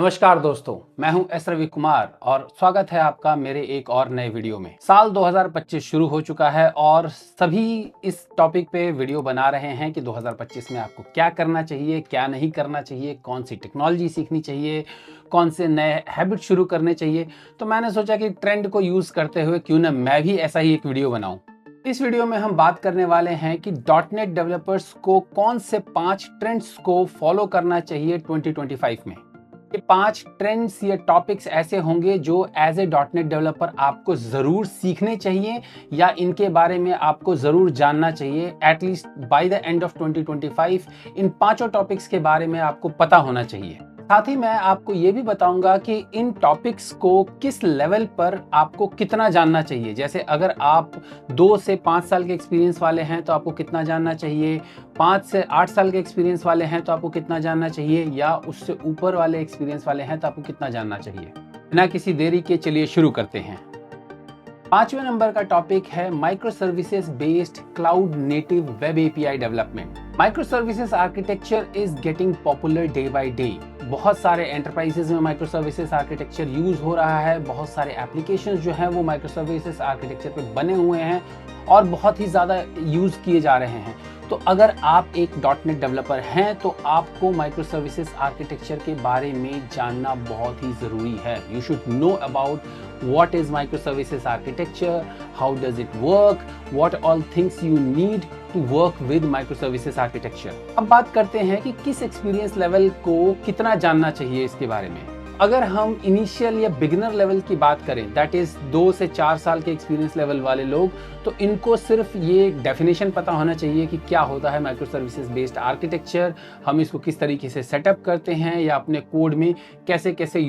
नमस्कार दोस्तों, मैं हूं एस रवि कुमार और स्वागत है आपका मेरे एक और नए वीडियो में। साल 2025 शुरू हो चुका है और सभी इस टॉपिक पे वीडियो बना रहे हैं कि 2025 में आपको क्या करना चाहिए, क्या नहीं करना चाहिए, कौन सी टेक्नोलॉजी सीखनी चाहिए, कौन से नए हैबिट शुरू करने चाहिए। तो मैंने सोचा कि ट्रेंड को यूज करते हुए क्यों ना मैं भी ऐसा ही एक वीडियो बनाऊं। इस वीडियो में हम बात करने वाले हैं कि डॉटनेट डेवलपर्स को कौन से 5 ट्रेंड्स को फॉलो करना चाहिए 2025 में। ये 5 ट्रेंड्स या टॉपिक्स ऐसे होंगे जो एज ए डॉटनेट डेवलपर आपको ज़रूर सीखने चाहिए या इनके बारे में आपको ज़रूर जानना चाहिए। At least by the end of 2025 in 5 topics के बारे में आपको पता होना चाहिए। साथ ही मैं आपको ये भी बताऊंगा कि इन टॉपिक्स को किस लेवल पर आपको कितना जानना चाहिए। जैसे अगर आप 2 से 5 साल के एक्सपीरियंस वाले हैं तो आपको कितना जानना चाहिए, 5 से 8 साल के एक्सपीरियंस वाले हैं तो आपको कितना जानना चाहिए, या उससे ऊपर वाले एक्सपीरियंस वाले हैं तो आपको कितना जानना चाहिए। बिना किसी देरी के चलिए शुरू करते हैं। 5वें नंबर का टॉपिक है micro services based cloud native web API development. Micro services architecture is getting popular day by day. बहुत सारे एंटरप्राइजेज में माइक्रो सर्विसेज आर्किटेक्चर यूज हो रहा है। बहुत सारे एप्लीकेशंस जो हैं वो माइक्रो सर्विसेज आर्किटेक्चर पे बने हुए हैं और बहुत ही ज़्यादा यूज किए जा रहे हैं। तो अगर आप एक डॉटनेट डेवलपर हैं तो आपको माइक्रो सर्विसेज आर्किटेक्चर के बारे में जानना बहुत ही ज़रूरी है। You should know about what is microservices architecture, how does it work, what all things you need to work with microservices architecture। अब बात करते हैं कि किस एक्सपीरियंस लेवल को कितना जानना चाहिए इसके बारे में। अगर हम इनिशियल या बिगिनर लेवल की बात करें, दैट इज 2 से 4 साल के एक्सपीरियंस लेवल वाले लोग, तो इनको सिर्फ ये डेफिनेशन पता होना चाहिए कि क्या होता है माइक्रो सर्विसेज बेस्ड आर्किटेक्चर, हम इसको किस तरीके से सेटअप करते हैं या अपने कोड में कैसे कैसे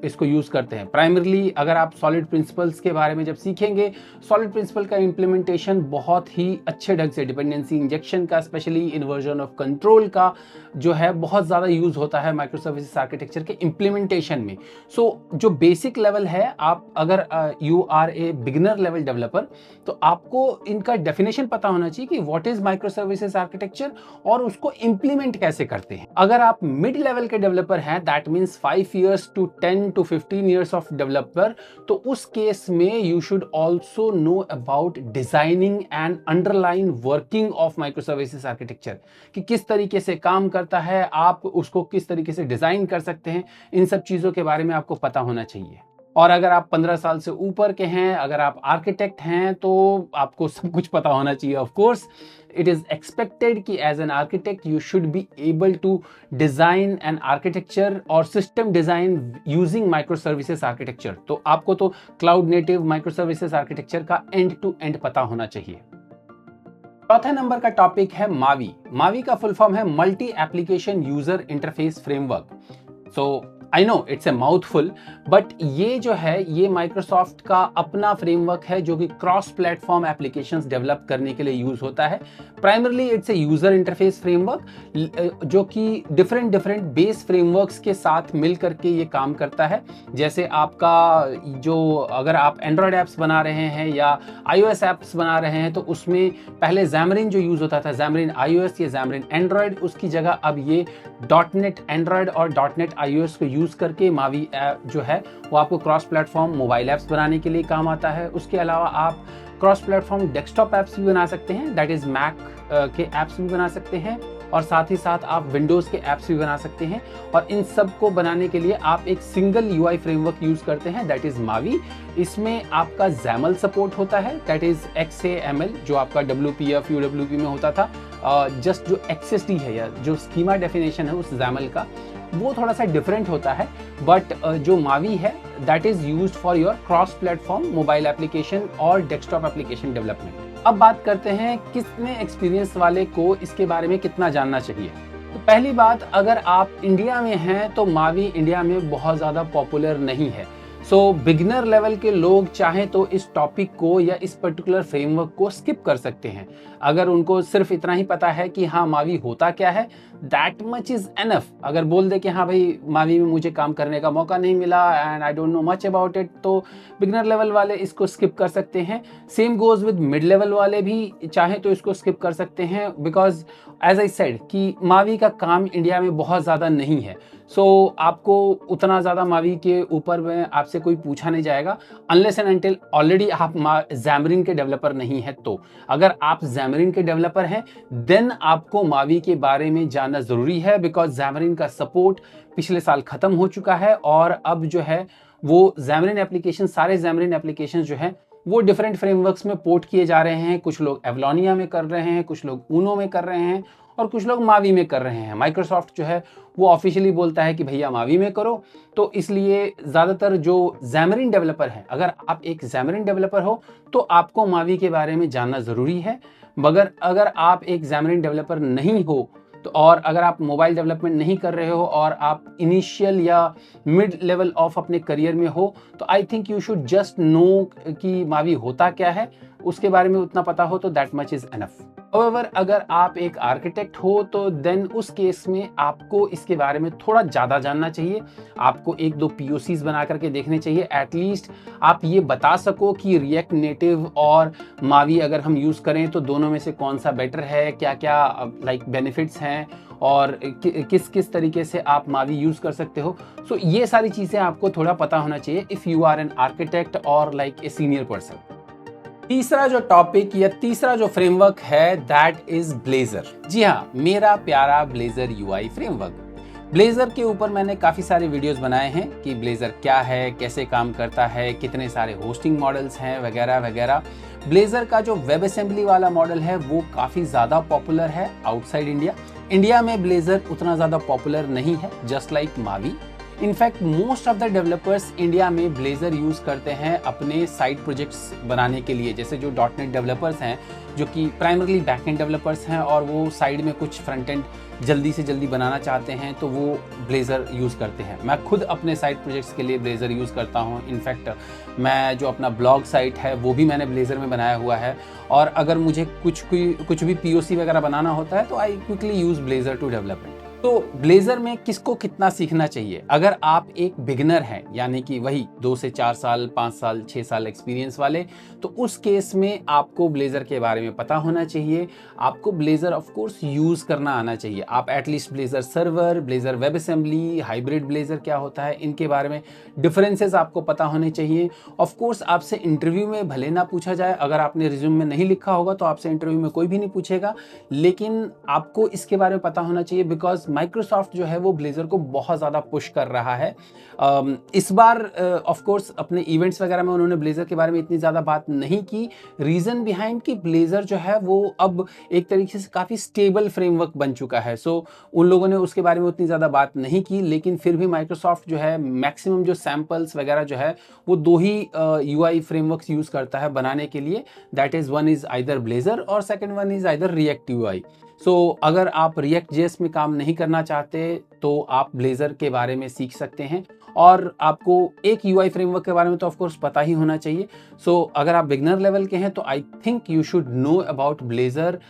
इसको यूज करते हैं। प्राइमरली अगर आप सॉलिड प्रिंसिपल्स के बारे में जब सीखेंगे, सॉलिड प्रिंसिपल का इम्प्लीमेंटेशन बहुत ही अच्छे ढंग से, डिपेंडेंसी इंजेक्शन का, स्पेशली इन्वर्जन ऑफ कंट्रोल का जो है बहुत ज़्यादा यूज होता है माइक्रो सर्विसेज आर्किटेक्चर के इम्प्लीमेंटेशन में। सो जो बेसिक लेवल है, आप अगर you are a beginner level developer, तो आपको इनका डेफिनेशन पता होना चाहिए कि what is micro services architecture और उसको इंप्लीमेंट कैसे करते हैं। अगर आप मिड लेवल के डेवलपर हैं, that means 5 years to 10 to 15 years of developer, तो उस केस में you should also know about designing and underline working of micro services architecture, कि किस तरीके से काम करता है, आप उसको किस तरीके से डिजाइन कर सकते हैं। इन सब चीजों के बारे में आपको पता होना चाहिए। और अगर आप 15 साल से ऊपर के हैं, अगर आप आर्किटेक्ट हैं, तो आपको सब कुछ पता होना चाहिए। Of course it is expected कि as an architect you should be able to design an architecture और system design using micro services architecture. तो आपको तो cloud native micro services architecture का एंड टू एंड पता होना चाहिए। चौथे नंबर का टॉपिक है मावी। मावी का फुल फॉर्म है multi application user interface framework. So I know it's a mouthful, but ये जो है ये माइक्रोसॉफ्ट का अपना फ्रेमवर्क है जो कि क्रॉस प्लेटफॉर्म एप्लीकेशंस डेवलप करने के लिए यूज होता है। Primarily it's a user interface framework जो कि डिफरेंट बेस फ्रेमवर्क्स के साथ मिल करके ये काम करता है। जैसे आपका जो, अगर आप एंड्रॉयड ऐप्स बना रहे हैं या iOS ऐप्स बना रहे हैं, तो उसमें पहले Xamarin जो यूज होता था, Xamarin iOS या Xamarin एंड्रॉयड, उसकी जगह अब ये डॉटनेट एंड्रॉयड और डॉटनेट iOS को यूज करके मावी ऐप जो है वो आपको क्रॉस प्लेटफॉर्म मोबाइल ऐप्स बनाने के लिए काम आता है। उसके अलावा आप क्रॉस प्लेटफॉर्म डेस्कटॉप ऐप्स भी बना सकते हैं, दैट इज मैक के ऐप्स भी बना सकते हैं, और साथ ही साथ आप विंडोज के ऐप्स भी बना सकते हैं। और इन सब को बनाने के लिए आप एक सिंगल यूआई फ्रेमवर्क यूज करते हैं, दैट इज मावी। इसमें आपका XAML सपोर्ट होता है, दैट इज XAML, जो आपका WP या UWP में होता था। जस्ट जो XSD है या जो स्कीमा डेफिनेशन है उस XAML का, वो थोड़ा सा डिफरेंट होता है, बट जो मावी है that is used for your cross platform mobile application और डेस्कटॉप एप्लीकेशन डेवलपमेंट। अब बात करते हैं कितने एक्सपीरियंस वाले को इसके बारे में कितना जानना चाहिए। तो पहली बात, अगर आप इंडिया में हैं तो मावी इंडिया में बहुत ज़्यादा पॉपुलर नहीं है। सो बिगिनर लेवल के लोग चाहें तो इस टॉपिक को या इस पर्टिकुलर फ्रेमवर्क को स्किप कर सकते हैं। अगर उनको सिर्फ इतना ही पता है कि हाँ मावी होता क्या है, दैट मच इज एनफ। अगर बोल दे कि हाँ भाई मावी में मुझे काम करने का मौका नहीं मिला and I don't know much about it, तो बिगिनर लेवल वाले इसको स्किप कर सकते हैं। Same goes with mid level वाले भी चाहें तो इसको स्किप कर सकते हैं, बिकॉज एज आई सेड कि मावी का काम इंडिया में बहुत ज़्यादा नहीं है। आपको उतना ज़्यादा मावी के ऊपर में आपसे कोई पूछा नहीं जाएगा अनलेस एंड अनटिल ऑलरेडी आप Xamarin के डेवलपर नहीं है। तो अगर आप Xamarin के डेवलपर हैं देन आपको मावी के बारे में जानना ज़रूरी है, बिकॉज Xamarin का सपोर्ट पिछले साल ख़त्म हो चुका है और अब जो है वो Xamarin एप्लीकेशन, सारे Xamarin एप्लीकेशन जो हैं वो डिफरेंट फ्रेमवर्क्स में पोर्ट किए जा रहे हैं। कुछ लोग एवलोनिया में कर रहे हैं, कुछ लोग ऊनो में कर रहे हैं और कुछ लोग मावी में कर रहे हैं। माइक्रोसॉफ्ट जो है वो ऑफिशियली बोलता है कि भैया मावी में करो, तो इसलिए ज़्यादातर जो Xamarin डेवलपर हैं, अगर आप एक Xamarin डेवलपर हो तो आपको मावी के बारे में जानना ज़रूरी है। मगर अगर आप एक Xamarin डेवलपर नहीं हो तो और अगर आप मोबाइल डेवलपमेंट नहीं कर रहे हो और आप इनिशियल या मिड लेवल ऑफ अपने करियर में हो तो I think you should just know कि मावी होता क्या है, उसके बारे में उतना पता हो तो that much is enough. However, अगर आप एक आर्किटेक्ट हो तो देन उस केस में आपको इसके बारे में थोड़ा ज़्यादा जानना चाहिए। आपको एक दो POCs बना करके देखने चाहिए, एटलीस्ट आप ये बता सको कि रिएक्ट नेटिव और मावी अगर हम यूज़ करें तो दोनों में से कौन सा बेटर है, क्या क्या लाइक बेनिफिट्स हैं और किस किस तरीके से आप मावी यूज़ कर सकते हो। सो ये सारी चीज़ें आपको थोड़ा पता होना चाहिए if you are an architect और लाइक ए सीनियर पर्सन। तीसरा जो टॉपिक या तीसरा जो फ्रेमवर्क है दैट इज ब्लेजर। जी हाँ, मेरा प्यारा ब्लेजर UI फ्रेमवर्क। ब्लेजर के ऊपर मैंने काफ़ी सारे वीडियोस बनाए हैं कि ब्लेजर क्या है, कैसे काम करता है, कितने सारे होस्टिंग मॉडल्स हैं वगैरह वगैरह। ब्लेजर का जो वेब असेंबली वाला मॉडल है वो काफ़ी ज़्यादा पॉपुलर है आउटसाइड इंडिया। इंडिया में ब्लेजर उतना ज़्यादा पॉपुलर नहीं है, just like Mavi. In fact most of the developers India में ब्लेजर यूज़ करते हैं अपने साइड प्रोजेक्ट्स बनाने के लिए। जैसे जो .NET डेवलपर्स हैं जो कि प्राइमरली बैकएंड डेवलपर्स हैं और वो साइड में कुछ फ्रंट एंड जल्दी से जल्दी बनाना चाहते हैं तो वो ब्लेजर यूज़ करते हैं। मैं खुद अपने साइड प्रोजेक्ट्स के लिए ब्लेजर यूज़ करता हूँ। इनफैक्ट मैं जो अपना ब्लॉग साइट है वो भी मैंने ब्लेजर में बनाया हुआ है और अगर मुझे कुछ भी POC वगैरह बनाना होता है तो I quickly use Blazor to develop it. तो ब्लेजर में किसको कितना सीखना चाहिए? अगर आप एक बिगिनर हैं यानी कि वही 2 से 4 साल, 5 साल, 6 साल एक्सपीरियंस वाले, तो उस केस में आपको ब्लेजर के बारे में पता होना चाहिए। आपको ब्लेजर ऑफ कोर्स यूज़ करना आना चाहिए। आप at least blazer server, blazer web assembly, hybrid blazer क्या होता है, इनके बारे में डिफरेंसेस आपको पता होने चाहिए। ऑफ कोर्स आपसे इंटरव्यू में भले ना पूछा जाए, अगर आपने रिज्यूम में नहीं लिखा होगा तो आपसे इंटरव्यू में कोई भी नहीं पूछेगा, लेकिन आपको इसके बारे में पता होना चाहिए बिकॉज माइक्रोसॉफ्ट जो है वो ब्लेजर को बहुत ज़्यादा पुश कर रहा है। इस बार ऑफ कोर्स अपने इवेंट्स वगैरह में उन्होंने ब्लेजर के बारे में इतनी ज़्यादा बात नहीं की। रीज़न बिहाइंड कि ब्लेजर जो है वो अब एक तरीके से काफ़ी स्टेबल फ्रेमवर्क बन चुका है। सो उन लोगों ने उसके बारे में उतनी ज़्यादा बात नहीं की, लेकिन फिर भी माइक्रोसॉफ्ट जो है मैक्सिमम जो सैम्पल्स वगैरह जो है वो 2 ही UI फ्रेमवर्क्स यूज़ करता है बनाने के लिए। That is one is either Blazor और second one is either React UI। So अगर आप रिएक्ट जेएस में काम नहीं करना चाहते तो आप ब्लेजर के बारे में सीख सकते हैं और आपको एक UI फ्रेमवर्क के बारे में तो ऑफ कोर्स पता ही होना चाहिए। सो अगर आप बिगनर लेवल के हैं तो I think you should know about blazer,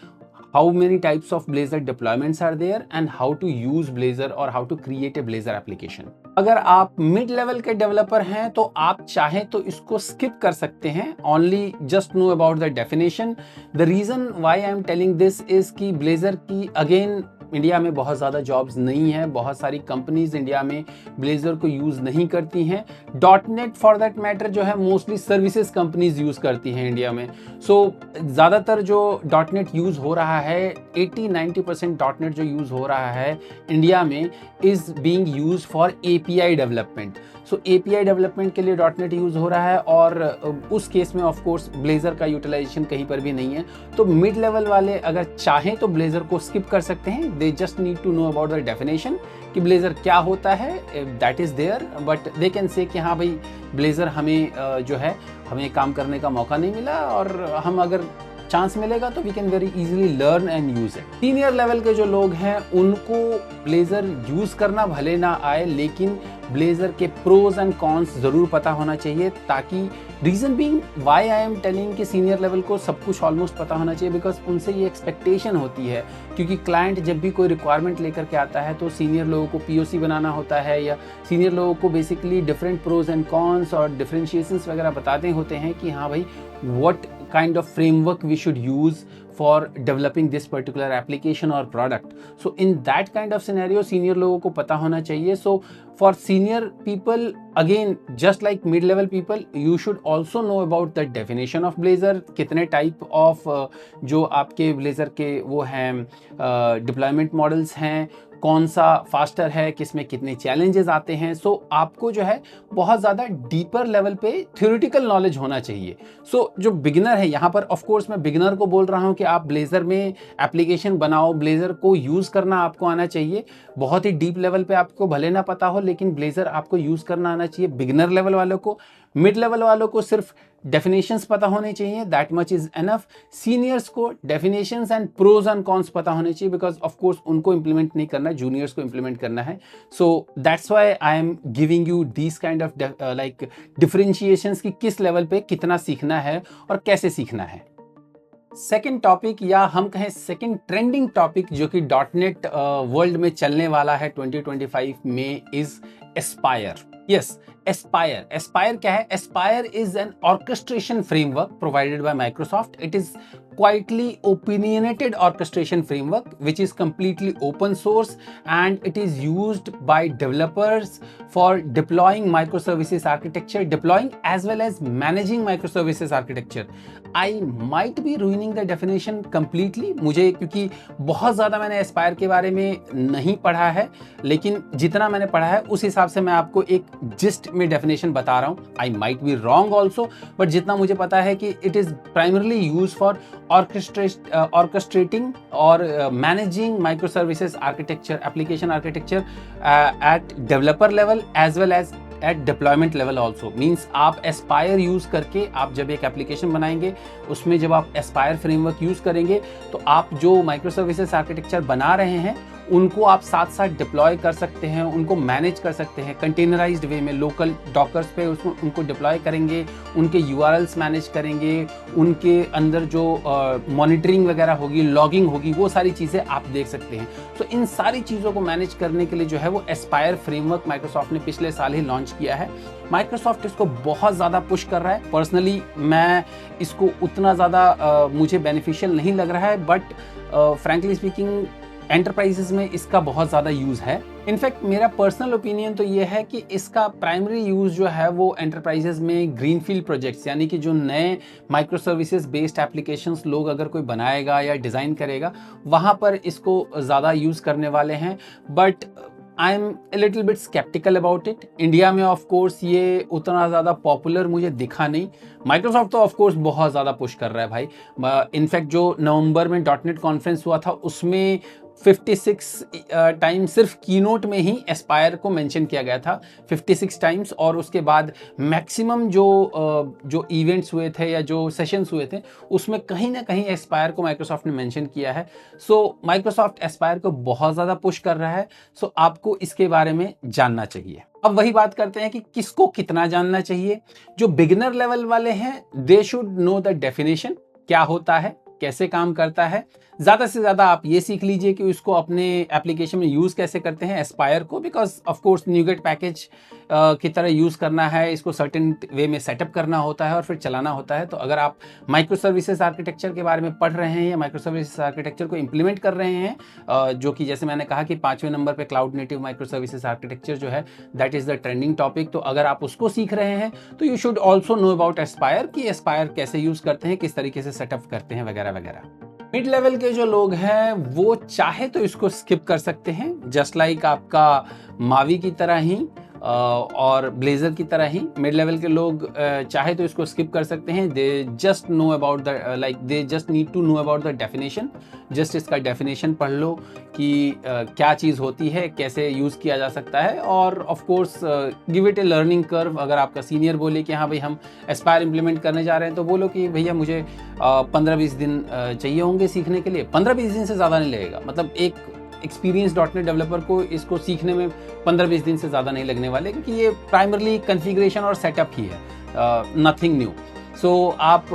how many types of Blazor deployments are there and how to use Blazor or how to create a Blazor application। अगर आप मिड लेवल के developer हैं तो आप चाहें तो इसको स्किप कर सकते हैं। Only just know about the definition. The reason why I am telling this is कि ब्लेजर की अगेन इंडिया में बहुत ज़्यादा जॉब्स नहीं है, बहुत सारी कंपनीज इंडिया में ब्लेजर को यूज़ नहीं करती हैं। .NET फॉर दैट मैटर जो है मोस्टली सर्विसेज कंपनीज यूज़ करती हैं इंडिया में। सो ज़्यादातर जो .NET यूज़ हो रहा है 80-90% .NET जो यूज़ हो रहा है इंडिया में is being use for API development. So API development के लिए .NET यूज़ हो रहा है और उस केस में ऑफ कोर्स ब्लेजर का यूटिलाइजेशन कहीं पर भी नहीं है। तो मिड लेवल वाले अगर चाहें तो ब्लेजर को स्किप कर सकते हैं। They just need to know about the definition कि ब्लेजर क्या होता है, that is there, but they can say कि हाँ भाई ब्लेजर हमें जो है हमें काम करने का मौका नहीं मिला और हम अगर चांस मिलेगा तो we can very easily learn and use it. Senior level के जो लोग हैं उनको ब्लेजर यूज करना भले ना आए, लेकिन ब्लेजर के प्रोज एंड कॉन्स जरूर पता होना चाहिए, ताकि reason being why I am telling कि सीनियर लेवल को सब कुछ ऑलमोस्ट पता होना चाहिए, बिकॉज उनसे ये एक्सपेक्टेशन होती है। क्योंकि क्लाइंट जब भी कोई रिक्वायरमेंट लेकर के आता है तो सीनियर लोगों को POC बनाना होता है या सीनियर लोगों को basically different pros and cons और डिफरेंशिएशंस वगैरह बताते होते हैं कि हाँ भाई what kind of framework we should use for developing this particular application और product. So in that kind of scenario senior लोगों को पता होना चाहिए. सो for senior people, again just like mid level people, you should also know about the definition of blazor. कितने type of जो आपके blazor के वो हैं deployment models हैं, कौन सा फास्टर है, किसमें कितने चैलेंजेस आते हैं. सो आपको जो है बहुत ज़्यादा डीपर लेवल पे थ्योरेटिकल नॉलेज होना चाहिए. सो जो बिगिनर है यहाँ पर, ऑफ कोर्स मैं बिगिनर को बोल रहा हूँ कि आप ब्लेजर में एप्लीकेशन बनाओ, ब्लेजर को यूज़ करना आपको आना चाहिए. बहुत ही डीप लेवल पे आपको भले ना पता हो, लेकिन ब्लेजर आपको यूज़ करना आना चाहिए. बिगिनर लेवल वालों को, मिड लेवल वालों को सिर्फ डेफिनेशंस पता होने चाहिए, that much is enough. Seniors को definitions and pros and cons पता होने चाहिए, बिकॉज ऑफ कोर्स उनको इंप्लीमेंट नहीं करना, जूनियर्स को इंप्लीमेंट करना है. So that's why I am giving you this kind of like differentiations कि किस लेवल पे कितना सीखना है और कैसे सीखना है. सेकेंड टॉपिक, या हम कहें सेकेंड ट्रेंडिंग टॉपिक जो कि .NET वर्ल्ड में चलने वाला है 2025 में, is Aspire. Yes, Aspire. Aspire क्या है? Aspire is an orchestration framework provided by Microsoft. It is quietly opinionated orchestration framework which is completely open source, and it is used by developers for deploying microservices architecture, deploying as well as managing microservices architecture. I might be ruining the definition completely, मुझे क्योंकि बहुत ज़्यादा मैंने Aspire के बारे में नहीं पढ़ा है, लेकिन जितना मैंने पढ़ा है उस हिसाब से मैं आपको एक जिस्ट में डेफिनेशन बता रहा हूँ. I might be wrong also, but जितना मुझे पता है कि it is primarily used for orchestrating or managing microservices architecture, application architecture at developer level as well as at deployment level also. Means आप Aspire यूज़ करके आप जब एक एप्लीकेशन बनाएंगे, उसमें जब आप Aspire फ्रेमवर्क यूज़ करेंगे, तो आप जो माइक्रोसर्विसेज आर्किटेक्चर बना रहे हैं उनको आप साथ साथ डिप्लॉय कर सकते हैं, उनको मैनेज कर सकते हैं कंटेनराइज्ड वे में. लोकल डॉकर्स पे उसको उनको डिप्लॉय करेंगे, उनके URLs मैनेज करेंगे, उनके अंदर जो मॉनिटरिंग वगैरह होगी, लॉगिंग होगी, वो सारी चीज़ें आप देख सकते हैं. तो इन सारी चीज़ों को मैनेज करने के लिए जो है वो एस्पायर फ्रेमवर्क माइक्रोसॉफ्ट ने पिछले साल ही लॉन्च किया है. माइक्रोसॉफ्ट इसको बहुत ज़्यादा पुश कर रहा है. पर्सनली मैं इसको उतना ज़्यादा मुझे बेनिफिशियल नहीं लग रहा है, बट फ्रैंकली स्पीकिंग एंटरप्राइजेस में इसका बहुत ज़्यादा यूज़ है. इनफैक्ट मेरा पर्सनल ओपिनियन तो ये है कि इसका प्राइमरी यूज़ जो है वो एंटरप्राइजेस में ग्रीनफील्ड प्रोजेक्ट्स, यानी कि जो नए माइक्रो सर्विसेज बेस्ड एप्लीकेशंस लोग अगर कोई बनाएगा या डिज़ाइन करेगा, वहाँ पर इसको ज़्यादा यूज़ करने वाले हैं. But I am a little bit skeptical about it. India में ऑफ कोर्स ये उतना ज़्यादा पॉपुलर मुझे दिखा नहीं. माइक्रोसॉफ्ट तो ऑफ कोर्स बहुत ज़्यादा पुश कर रहा है भाई. इनफैक्ट जो नवंबर में .NET कॉन्फ्रेंस हुआ था उसमें 56 टाइम सिर्फ कीनोट में ही एस्पायर को मेंशन किया गया था, 56 टाइम्स. और उसके बाद मैक्सिमम जो इवेंट्स हुए थे या जो सेशंस हुए थे उसमें कहीं ना कहीं एस्पायर को माइक्रोसॉफ्ट ने मेंशन किया है. सो माइक्रोसॉफ्ट एस्पायर को बहुत ज़्यादा पुश कर रहा है. सो आपको इसके बारे में जानना चाहिए. अब वही बात करते हैं कि किसको कितना जानना चाहिए. जो बिगिनर लेवल वाले हैं, they should know the definition, क्या होता है, कैसे काम करता है. ज़्यादा से ज़्यादा आप ये सीख लीजिए कि उसको अपने एप्लीकेशन में यूज़ कैसे करते हैं एस्पायर को, because of course NuGet package की तरह यूज़ करना है, इसको सर्टेन वे में सेटअप करना होता है और फिर चलाना होता है. तो अगर आप माइक्रो सर्विसेज आर्किटेक्चर के बारे में पढ़ रहे हैं या माइक्रो सर्विसेज आर्किटेक्चर को इम्प्लीमेंट कर रहे हैं, जो कि जैसे मैंने कहा कि 5वें नंबर पे cloud native micro services architecture जो है that is the trending topic. तो अगर आप उसको सीख रहे हैं तो you should also know about Aspire, कि एस्पायर कैसे यूज़ करते हैं, किस तरीके से सेटअप करते हैं वगैरह वगैरह. मिड लेवल के जो लोग हैं वो चाहे तो इसको स्किप कर सकते हैं, जस्ट लाइक आपका मावी की तरह ही और ब्लेजर की तरह ही. मिड लेवल के लोग चाहे तो इसको स्किप कर सकते हैं. They just know about the they just need to know about the definition. Just इसका डेफिनेशन पढ़ लो कि क्या चीज़ होती है, कैसे यूज़ किया जा सकता है. और of course give it A learning curve. अगर आपका सीनियर बोले कि हाँ भाई हम एस्पायर इम्प्लीमेंट करने जा रहे हैं, तो बोलो कि भैया मुझे 15-20 दिन चाहिए होंगे सीखने के लिए. 15-20 दिन से ज़्यादा नहीं लगेगा. मतलब एक एक्सपीरियंस .NET डेवलपर को इसको सीखने में 15-20 दिन से ज़्यादा नहीं लगने वाले, क्योंकि ये प्राइमरली कॉन्फ़िगरेशन और सेटअप ही है, नथिंग न्यू. सो आप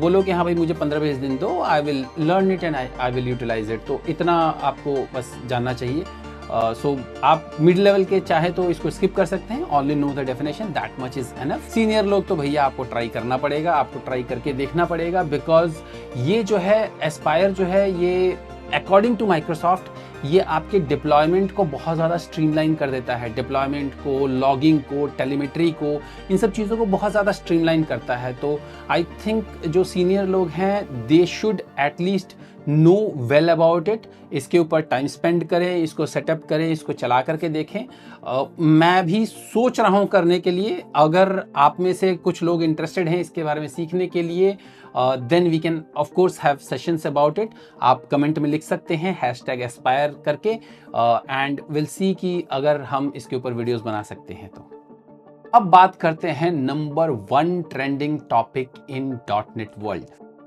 बोलो कि हाँ भाई मुझे 15-20 दिन दो, I will learn it and I will utilize it. तो इतना आपको बस जानना चाहिए. सो आप मिड लेवल के चाहे तो इसको स्किप कर सकते हैं, only know the definition, that much is enough. Senior लोग तो भैया आपको ट्राई करना पड़ेगा, आपको ट्राई करके देखना पड़ेगा, बिकॉज ये जो है एस्पायर जो है ये अकॉर्डिंग टू माइक्रोसॉफ्ट ये आपके डिप्लॉयमेंट को बहुत ज़्यादा स्ट्रीमलाइन कर देता है, डिप्लॉयमेंट को, लॉगिंग को, टेलीमेट्री को, इन सब चीज़ों को बहुत ज़्यादा स्ट्रीमलाइन करता है। तो आई थिंक जो सीनियर लोग हैं they should at least know well about it, इसके ऊपर टाइम स्पेंड करें, इसको सेटअप करें, इसको चला करके देखें। मैं भी सोच रहा हूँ करने के लिए, अगर आप में से कुछ लोग इंटरेस्टेड हैं इसके बारे में सीखने के लिए, then we can of course have sessions about it. आप कमेंट में लिख सकते हैं #aspire करके, एंड विल सी कि अगर हम इसके ऊपर वीडियोस बना सकते हैं तो। अब बात करते हैं number 1 trending topic in .NET world,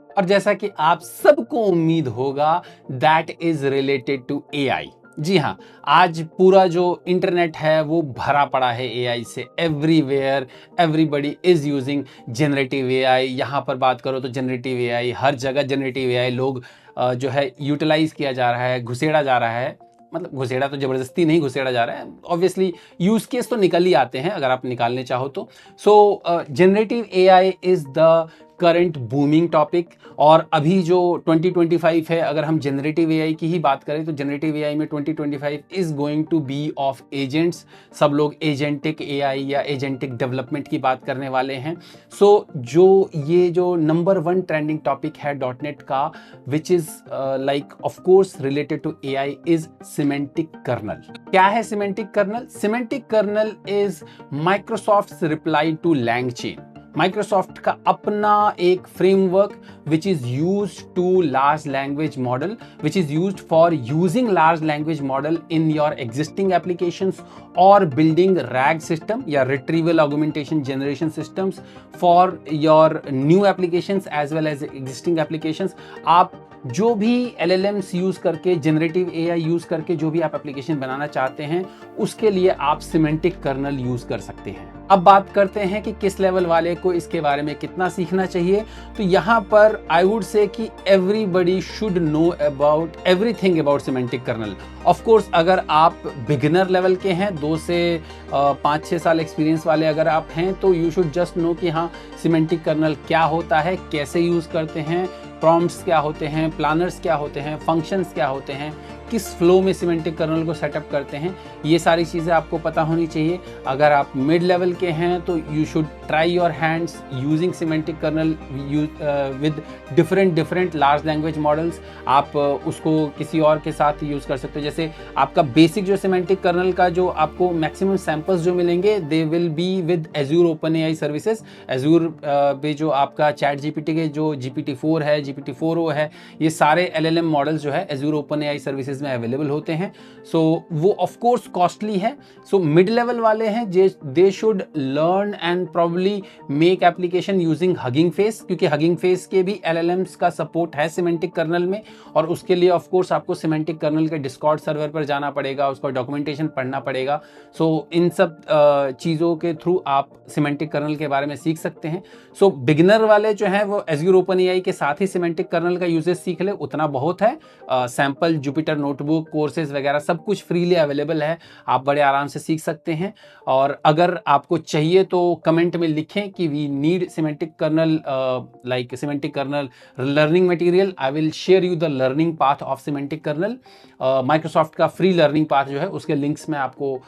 और जैसा कि आप सबको उम्मीद होगा that is related to AI। जी हाँ, आज पूरा जो इंटरनेट है वो भरा पड़ा है AI से, everywhere everybody is using generative AI। यहाँ पर बात करो तो जनरेटिव AI, हर जगह जनरेटिव AI लोग जो है यूटिलाइज किया जा रहा है, घुसेड़ा जा रहा है। मतलब घुसेड़ा तो जबरदस्ती नहीं घुसेड़ा जा रहा है, ऑब्वियसली यूज केस तो निकल ही आते हैं अगर आप निकालने चाहो तो। So generative AI is the current booming topic. और अभी जो 2025 है, अगर हम जनरेटिव AI की ही बात करें तो जनरेटिव AI में 2025 is going to be of agents. सब लोग एजेंटिक AI या एजेंटिक डेवलपमेंट की बात करने वाले हैं। सो ये जो नंबर 1 ट्रेंडिंग टॉपिक है .NET का, which is like of course related to AI, is semantic kernel. क्या है semantic kernel? Semantic kernel is Microsoft reply to LangChain। Microsoft का अपना एक framework which is used to large language model, which is used for using large language model in your existing applications और building RAG system या retrieval augmentation generation systems for your new applications as well as existing applications. आप जो भी LLMs use करके, generative AI use करके जो भी आप एप्लीकेशन बनाना चाहते हैं, उसके लिए आप सिमेंटिक कर्नल यूज कर सकते हैं। अब बात करते हैं कि किस लेवल वाले को इसके बारे में कितना सीखना चाहिए। तो यहाँ पर आई वुड से कि everybody should know about everything about semantic kernel. Of course अगर आप बिगिनर लेवल के हैं, 2 से 5-6 साल एक्सपीरियंस वाले अगर आप हैं, तो यू शुड जस्ट नो कि हाँ सिमेंटिक कर्नल क्या होता है, कैसे यूज करते हैं, प्रॉम्प्ट्स क्या होते हैं, प्लानर्स क्या होते हैं, फंक्शंस क्या होते हैं, किस फ्लो में सिमेंटिक कर्नल को सेटअप करते हैं, ये सारी चीज़ें आपको पता होनी चाहिए। अगर आप मिड लेवल के हैं तो you should try your hands using semantic kernel with different large language models. आप उसको किसी और के साथ यूज़ कर सकते हो। जैसे आपका बेसिक जो सिमेंटिक कर्नल का जो आपको मैक्सिमम सैंपल्स जो मिलेंगे, they will be with Azure OpenAI services. Azure पे जो आपका ChatGPT के जो GPT-4 है, GPT-4o है, ये सारे LLM मॉडल्स जो है एज्यूर OpenAI सर्विसेज में अवेलेबल होते हैं। सो वो ऑफ कोर्स कॉस्टली है। सो मिड लेवल वाले हैं, they should learn and probably make application using hugging face, क्योंकि हगिंग फेस के भी LLMs का सपोर्ट है सिमेंटिक कर्नल में, और उसके लिए ऑफ कोर्स आपको सिमेंटिक कर्नल के डिस्कॉर्ड सर्वर पर जाना पड़ेगा, उसका डॉक्यूमेंटेशन पढ़ना पड़ेगा। सो इन सब चीज़ों के थ्रू आप सिमेंटिक कर्नल के बारे में सीख सकते हैं। सो बिगिनर वाले जो हैं वो एज्यूर OpenAI के साथ ही सिमेंटिक कर्नल का यूजेज सीख ले, उतना बहुत है। सैंपल, जुपिटर नोटबुक, कोर्सेज वगैरह सब कुछ फ्रीली अवेलेबल है, आप बड़े आराम से सीख सकते हैं। और अगर आपको चाहिए तो कमेंट में लिखें कि we need semantic kernel, like semantic kernel learning material. I will share you the learning path of semantic kernel. Microsoft का फ्री लर्निंग पाथ जो है उसके लिंक्स में आपको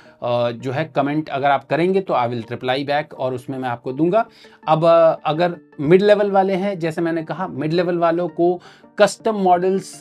जो है कमेंट अगर आप करेंगे तो आई विल रिप्लाई बैक, और उसमें मैं आपको दूंगा। अब अगर मिड लेवल वाले हैं, जैसे मैंने कहा, मिड लेवल वालों को कस्टम मॉडल्स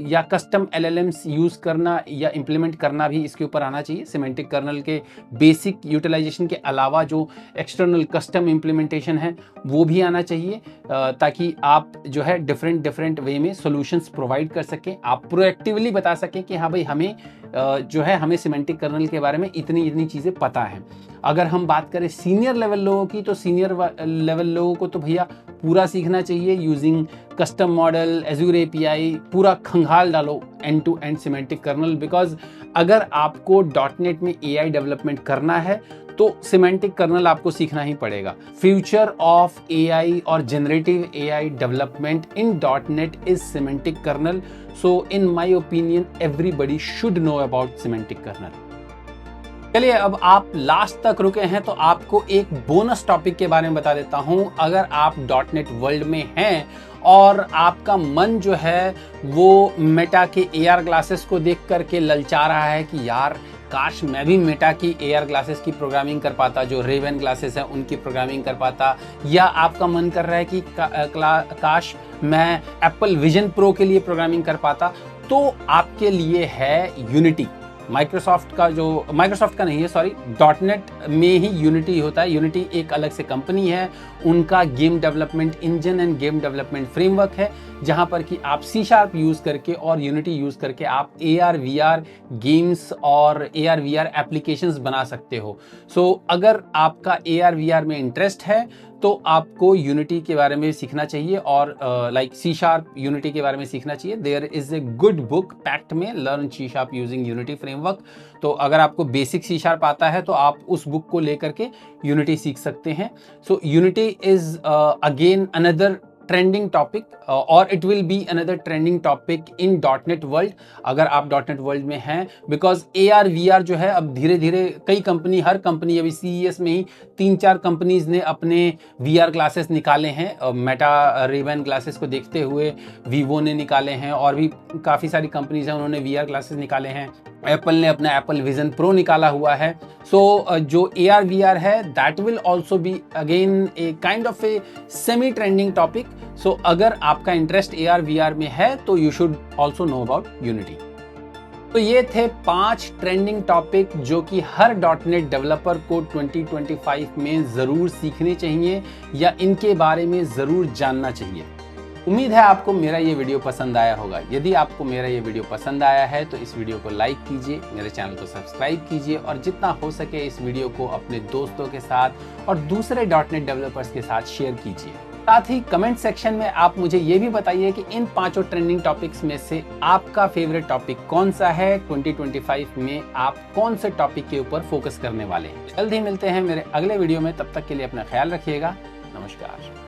या कस्टम LLMs यूज करना या इंप्लीमेंट करना भी इसके ऊपर आना चाहिए। सिमेंटिक कर्नल के बेसिक यूटिलाइजेशन के अलावा जो एक्सटर्नल कस्टम इंप्लीमेंटेशन है वो भी आना चाहिए, ताकि आप जो है डिफरेंट वे में सॉल्यूशंस प्रोवाइड कर सकें। आप प्रोएक्टिवली बता सकें कि हाँ भाई हमें जो है हमें सिमेंटिक कर्नल के बारे में इतनी चीज़ें पता हैं। अगर हम बात करें सीनियर लेवल लोगों की, तो सीनियर लेवल लोगों को तो भैया पूरा सीखना चाहिए using custom model, Azure API, पूरा खंगाल डालो end to end semantic kernel. Because अगर आपको .NET में AI डेवलपमेंट करना है तो सिमेंटिक कर्नल आपको सीखना ही पड़ेगा। फ्यूचर ऑफ एआई और generative AI development in .NET is semantic kernel. So in my opinion everybody should know about semantic kernel. चलिए, अब आप लास्ट तक रुके हैं तो आपको एक बोनस टॉपिक के बारे में बता देता हूं। अगर आप .NET वर्ल्ड में हैं और आपका मन जो है वो मेटा के AR ग्लासेस को देख करके ललचा रहा है कि यार काश मैं भी मेटा की AR ग्लासेस की प्रोग्रामिंग कर पाता, जो रेवन ग्लासेस हैं उनकी प्रोग्रामिंग कर पाता, या आपका मन कर रहा है कि काश मैं एप्पल विजन प्रो के लिए प्रोग्रामिंग कर पाता, तो आपके लिए है यूनिटी। माइक्रोसॉफ्ट का नहीं है, सॉरी, .NET में ही यूनिटी होता है। यूनिटी एक अलग से कंपनी है, उनका game development engine end game development framework है, जहां पर कि आप C# यूज करके और यूनिटी यूज करके आप AR VR गेम्स और AR VR एप्लीकेशंस बना सकते हो। सो अगर आपका AR VR में इंटरेस्ट है तो आपको यूनिटी के बारे में सीखना चाहिए और C# यूनिटी के बारे में सीखना चाहिए। There is a good book Packt में, learn C# using Unity framework. तो अगर आपको बेसिक C# आता है तो आप उस बुक को लेकर के यूनिटी सीख सकते हैं। So Unity is again another trending topic और it will be another trending topic in .NET world, अगर आप .NET वर्ल्ड में हैं, बिकॉज AR VR जो है अब धीरे धीरे हर कंपनी अभी CES में ही 3-4 कंपनीज ने अपने VR ग्लासेस निकाले हैं। मेटा रेवन ग्लासेस को देखते हुए वीवो ने निकाले हैं और भी काफ़ी सारी कंपनीज हैं, उन्होंने VR ग्लासेस निकाले हैं। एप्पल ने अपना एप्पल विजन प्रो निकाला हुआ है। सो जो AR VR है that will also be again a kind of a semi trending topic. So अगर आपका इंटरेस्ट AR VR में है तो you should also know about Unity. तो ये थे 5 ट्रेंडिंग टॉपिक जो कि हर .NET डेवलपर को 2025 में ज़रूर सीखने चाहिए या इनके बारे में ज़रूर जानना चाहिए। उम्मीद है आपको मेरा ये वीडियो पसंद आया होगा। यदि आपको मेरा ये वीडियो पसंद आया है तो इस वीडियो को लाइक कीजिए, मेरे चैनल को सब्सक्राइब कीजिए और जितना हो सके इस वीडियो को अपने दोस्तों के साथ और दूसरे .NET डेवलपर्स के साथ शेयर कीजिए। साथ ही कमेंट सेक्शन में आप मुझे ये भी बताइए कि इन 5 ट्रेंडिंग टॉपिक्स में से आपका फेवरेट टॉपिक कौन सा है। 2025 में आप कौन से टॉपिक के ऊपर फोकस करने वाले हैं। जल्द ही मिलते हैं मेरे अगले वीडियो में, तब तक के लिए अपना ख्याल रखिएगा। नमस्कार।